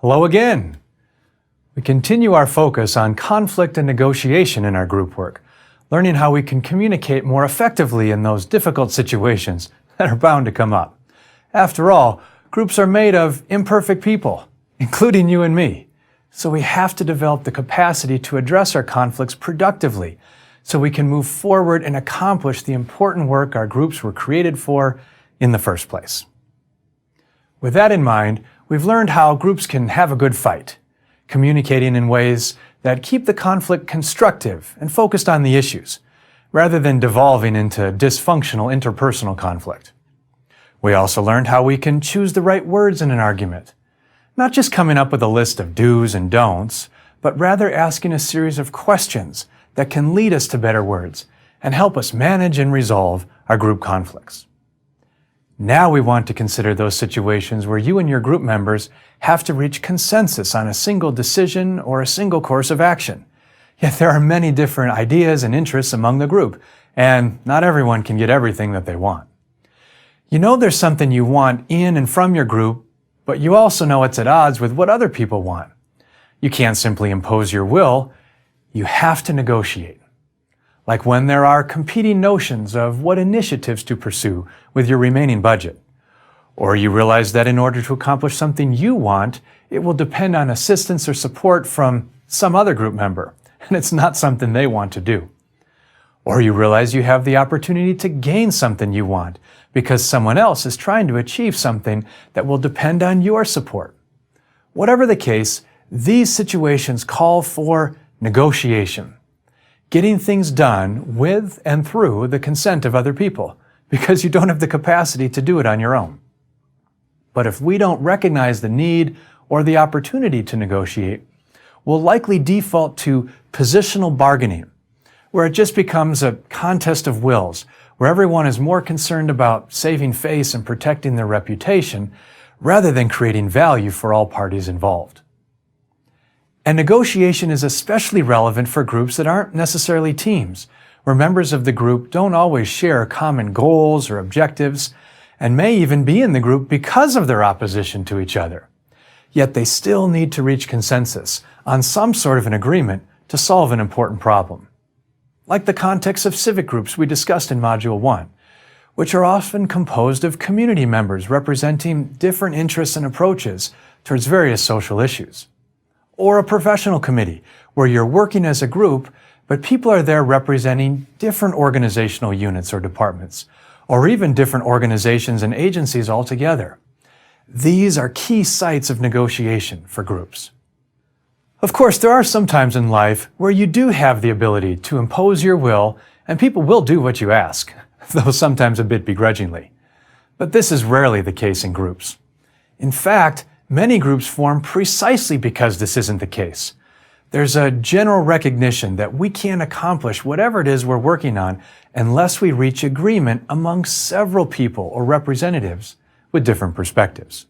Hello again. We continue our focus on conflict and negotiation in our group work, learning how we can communicate more effectively in those difficult situations that are bound to come up. After all, groups are made of imperfect people, including you and me. So we have to develop the capacity to address our conflicts productively so we can move forward and accomplish the important work our groups were created for in the first place. With that in mind, we've learned how groups can have a good fight, communicating in ways that keep the conflict constructive and focused on the issues, rather than devolving into dysfunctional interpersonal conflict. We also learned how we can choose the right words in an argument, not just coming up with a list of do's and don'ts, but rather asking a series of questions that can lead us to better words and help us manage and resolve our group conflicts. Now we want to consider those situations where you and your group members have to reach consensus on a single decision or a single course of action. Yet there are many different ideas and interests among the group, and not everyone can get everything that they want. You know there's something you want in and from your group, but you also know it's at odds with what other people want. You can't simply impose your will. You have to negotiate. Like when there are competing notions of what initiatives to pursue with your remaining budget. Or you realize that in order to accomplish something you want, it will depend on assistance or support from some other group member, and it's not something they want to do. Or you realize you have the opportunity to gain something you want because someone else is trying to achieve something that will depend on your support. Whatever the case, these situations call for negotiation. Getting things done with and through the consent of other people, because you don't have the capacity to do it on your own. But if we don't recognize the need or the opportunity to negotiate, we'll likely default to positional bargaining, where it just becomes a contest of wills, where everyone is more concerned about saving face and protecting their reputation rather than creating value for all parties involved. And negotiation is especially relevant for groups that aren't necessarily teams, where members of the group don't always share common goals or objectives, and may even be in the group because of their opposition to each other. Yet they still need to reach consensus on some sort of an agreement to solve an important problem. Like the context of civic groups we discussed in Module 1, which are often composed of community members representing different interests and approaches towards various social issues. Or a professional committee, where you're working as a group, but people are there representing different organizational units or departments, or even different organizations and agencies altogether. These are key sites of negotiation for groups. Of course, there are some times in life where you do have the ability to impose your will, and people will do what you ask, though sometimes a bit begrudgingly. But this is rarely the case in groups. In fact, many groups form precisely because this isn't the case. There's a general recognition that we can't accomplish whatever it is we're working on unless we reach agreement among several people or representatives with different perspectives.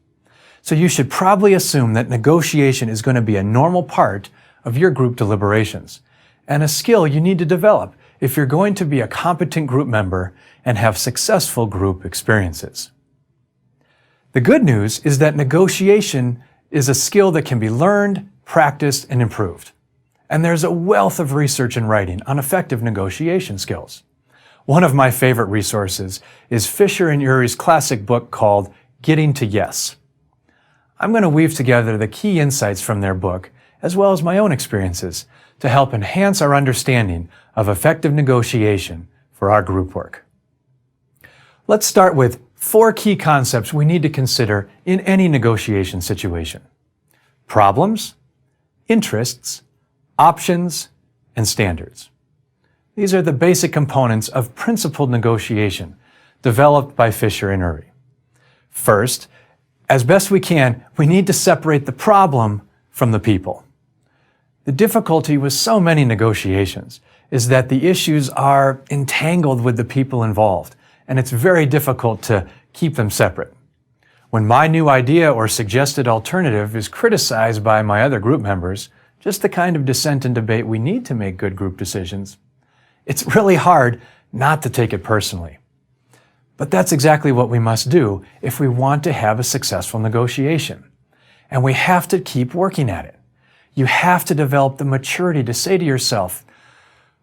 So you should probably assume that negotiation is going to be a normal part of your group deliberations, and a skill you need to develop if you're going to be a competent group member and have successful group experiences. The good news is that negotiation is a skill that can be learned, practiced, and improved. And there's a wealth of research and writing on effective negotiation skills. One of my favorite resources is Fisher and Urey's classic book called Getting to Yes. I'm going to weave together the key insights from their book, as well as my own experiences, to help enhance our understanding of effective negotiation for our group work. Let's start with 4 key concepts we need to consider in any negotiation situation: problems, interests, options, and standards. These are the basic components of principled negotiation developed by Fisher and Urey. First, as best we can, we need to separate the problem from the people. The difficulty with so many negotiations is that the issues are entangled with the people involved, and it's very difficult to keep them separate. When my new idea or suggested alternative is criticized by my other group members, just the kind of dissent and debate we need to make good group decisions, it's really hard not to take it personally. But that's exactly what we must do if we want to have a successful negotiation. And we have to keep working at it. You have to develop the maturity to say to yourself,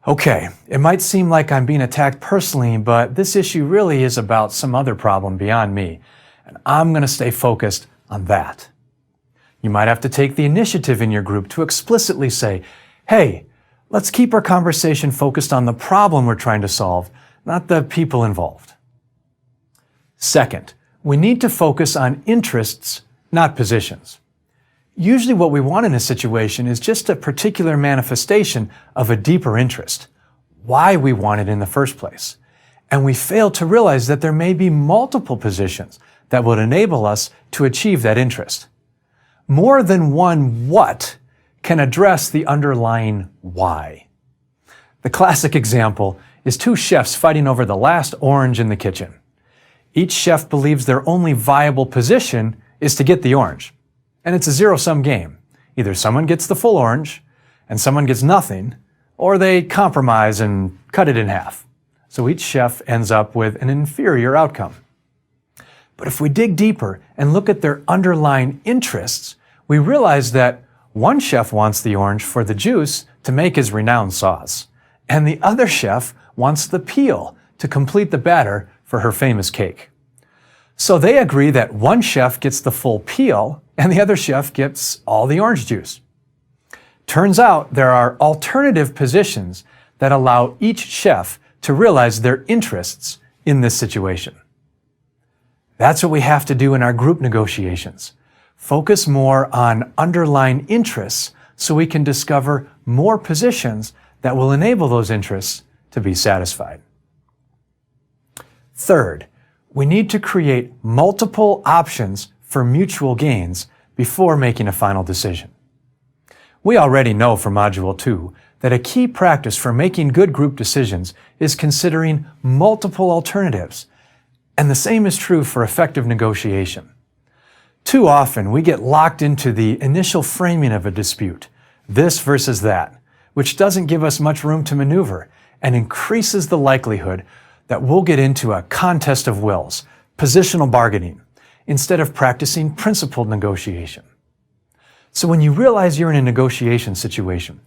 okay, it might seem like I'm being attacked personally, but this issue really is about some other problem beyond me, and I'm going to stay focused on that. You might have to take the initiative in your group to explicitly say, hey, let's keep our conversation focused on the problem we're trying to solve, not the people involved. Second, we need to focus on interests, not positions. Usually what we want in a situation is just a particular manifestation of a deeper interest, why we want it in the first place. And we fail to realize that there may be multiple positions that would enable us to achieve that interest. More than one what can address the underlying why. The classic example is two chefs fighting over the last orange in the kitchen. Each chef believes their only viable position is to get the orange. And it's a zero-sum game. Either someone gets the full orange and someone gets nothing, or they compromise and cut it in half. So each chef ends up with an inferior outcome. But if we dig deeper and look at their underlying interests, we realize that one chef wants the orange for the juice to make his renowned sauce, and the other chef wants the peel to complete the batter for her famous cake. So they agree that one chef gets the full peel and the other chef gets all the orange juice. Turns out there are alternative positions that allow each chef to realize their interests in this situation. That's what we have to do in our group negotiations. Focus more on underlying interests so we can discover more positions that will enable those interests to be satisfied. Third, we need to create multiple options for mutual gains before making a final decision. We already know from Module 2 that a key practice for making good group decisions is considering multiple alternatives, and the same is true for effective negotiation. Too often we get locked into the initial framing of a dispute, this versus that, which doesn't give us much room to maneuver and increases the likelihood that we'll get into a contest of wills, positional bargaining, instead of practicing principled negotiation. So when you realize you're in a negotiation situation,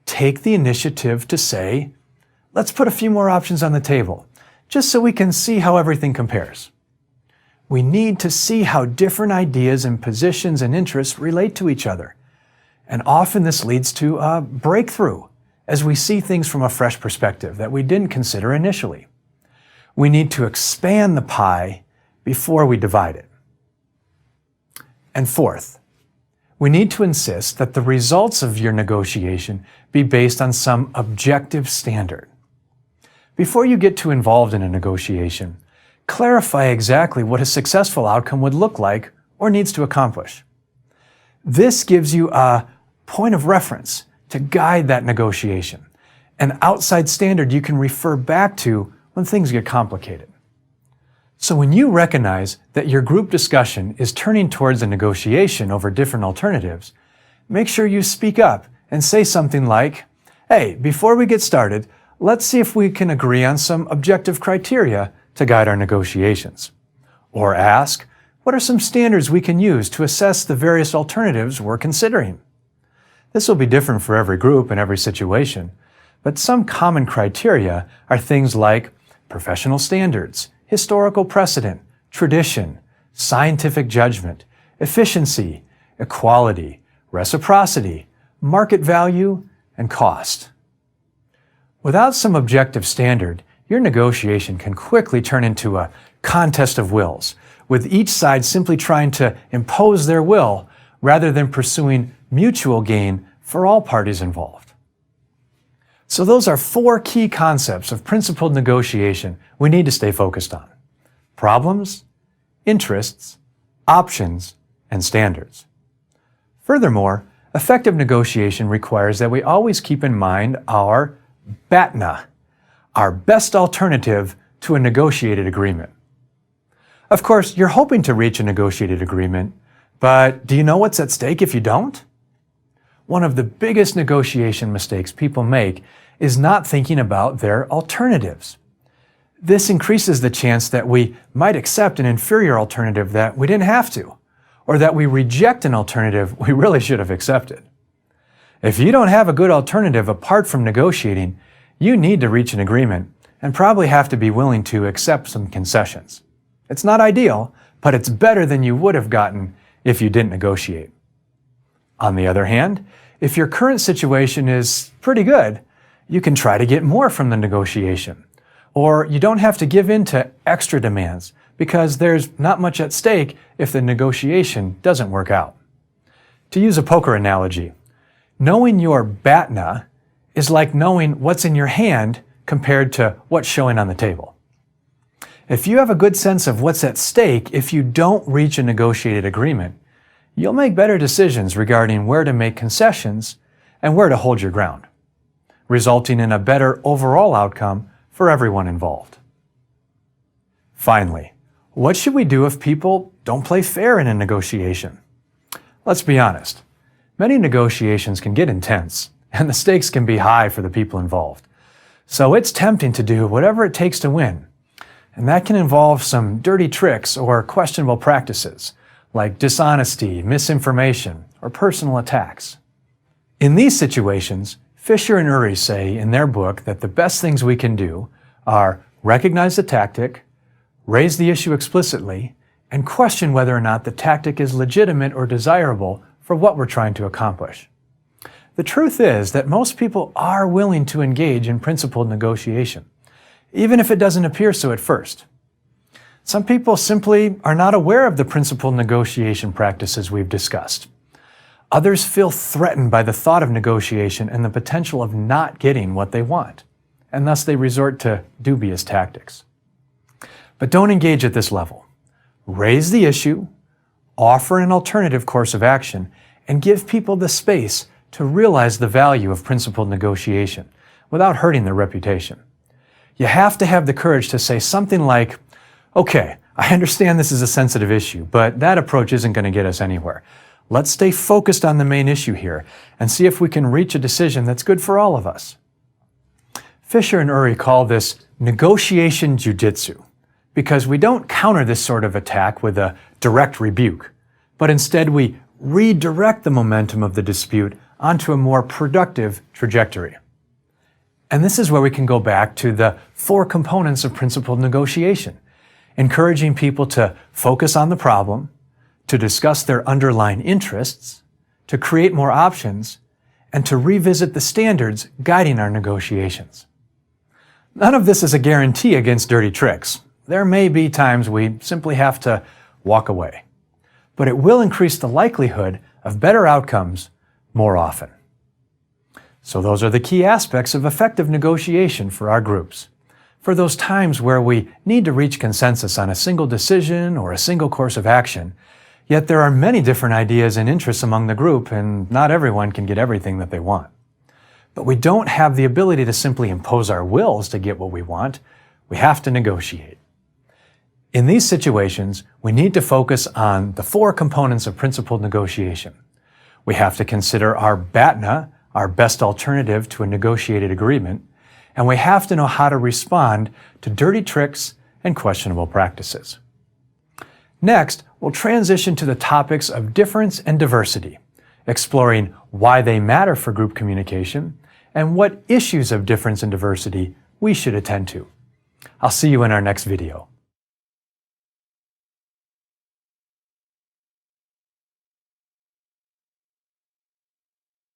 take the initiative to say, let's put a few more options on the table, just so we can see how everything compares. We need to see how different ideas and positions and interests relate to each other. And often this leads to a breakthrough as we see things from a fresh perspective that we didn't consider initially. We need to expand the pie before we divide it. And fourth, we need to insist that the results of your negotiation be based on some objective standard. Before you get too involved in a negotiation, clarify exactly what a successful outcome would look like or needs to accomplish. This gives you a point of reference to guide that negotiation, an outside standard you can refer back to when things get complicated. So when you recognize that your group discussion is turning towards a negotiation over different alternatives, make sure you speak up and say something like, hey, before we get started, let's see if we can agree on some objective criteria to guide our negotiations. Or ask, what are some standards we can use to assess the various alternatives we're considering? This will be different for every group and every situation, but some common criteria are things like professional standards, historical precedent, tradition, scientific judgment, efficiency, equality, reciprocity, market value, and cost. Without some objective standard, your negotiation can quickly turn into a contest of wills, with each side simply trying to impose their will rather than pursuing mutual gain for all parties involved. So those are 4 key concepts of principled negotiation we need to stay focused on: problems, interests, options, and standards. Furthermore, effective negotiation requires that we always keep in mind our BATNA, our best alternative to a negotiated agreement. Of course, you're hoping to reach a negotiated agreement, but do you know what's at stake if you don't? One of the biggest negotiation mistakes people make is not thinking about their alternatives. This increases the chance that we might accept an inferior alternative that we didn't have to, or that we reject an alternative we really should have accepted. If you don't have a good alternative apart from negotiating, you need to reach an agreement and probably have to be willing to accept some concessions. It's not ideal, but it's better than you would have gotten if you didn't negotiate. On the other hand, if your current situation is pretty good, you can try to get more from the negotiation. Or you don't have to give in to extra demands because there's not much at stake if the negotiation doesn't work out. To use a poker analogy, knowing your BATNA is like knowing what's in your hand compared to what's showing on the table. If you have a good sense of what's at stake if you don't reach a negotiated agreement, you'll make better decisions regarding where to make concessions and where to hold your ground, resulting in a better overall outcome for everyone involved. Finally, what should we do if people don't play fair in a negotiation? Let's be honest. Many negotiations can get intense, and the stakes can be high for the people involved. So it's tempting to do whatever it takes to win. And that can involve some dirty tricks or questionable practices, like dishonesty, misinformation, or personal attacks. In these situations, Fisher and Uri say in their book that the best things we can do are recognize the tactic, raise the issue explicitly, and question whether or not the tactic is legitimate or desirable for what we're trying to accomplish. The truth is that most people are willing to engage in principled negotiation, even if it doesn't appear so at first. Some people simply are not aware of the principled negotiation practices we've discussed. Others feel threatened by the thought of negotiation and the potential of not getting what they want, and thus they resort to dubious tactics. But don't engage at this level. Raise the issue, offer an alternative course of action, and give people the space to realize the value of principled negotiation without hurting their reputation. You have to have the courage to say something like, "Okay, I understand this is a sensitive issue, but that approach isn't going to get us anywhere. Let's stay focused on the main issue here and see if we can reach a decision that's good for all of us." Fisher and Uri call this negotiation jujitsu because we don't counter this sort of attack with a direct rebuke, but instead we redirect the momentum of the dispute onto a more productive trajectory. And this is where we can go back to the 4 components of principled negotiation, encouraging people to focus on the problem, to discuss their underlying interests, to create more options, and to revisit the standards guiding our negotiations. None of this is a guarantee against dirty tricks. There may be times we simply have to walk away, but it will increase the likelihood of better outcomes more often. So those are the key aspects of effective negotiation for our groups. For those times where we need to reach consensus on a single decision or a single course of action, yet there are many different ideas and interests among the group, and not everyone can get everything that they want. But we don't have the ability to simply impose our wills to get what we want. We have to negotiate. In these situations, we need to focus on the 4 components of principled negotiation. We have to consider our BATNA, our best alternative to a negotiated agreement, and we have to know how to respond to dirty tricks and questionable practices. Next, we'll transition to the topics of difference and diversity, exploring why they matter for group communication and what issues of difference and diversity we should attend to. I'll see you in our next video.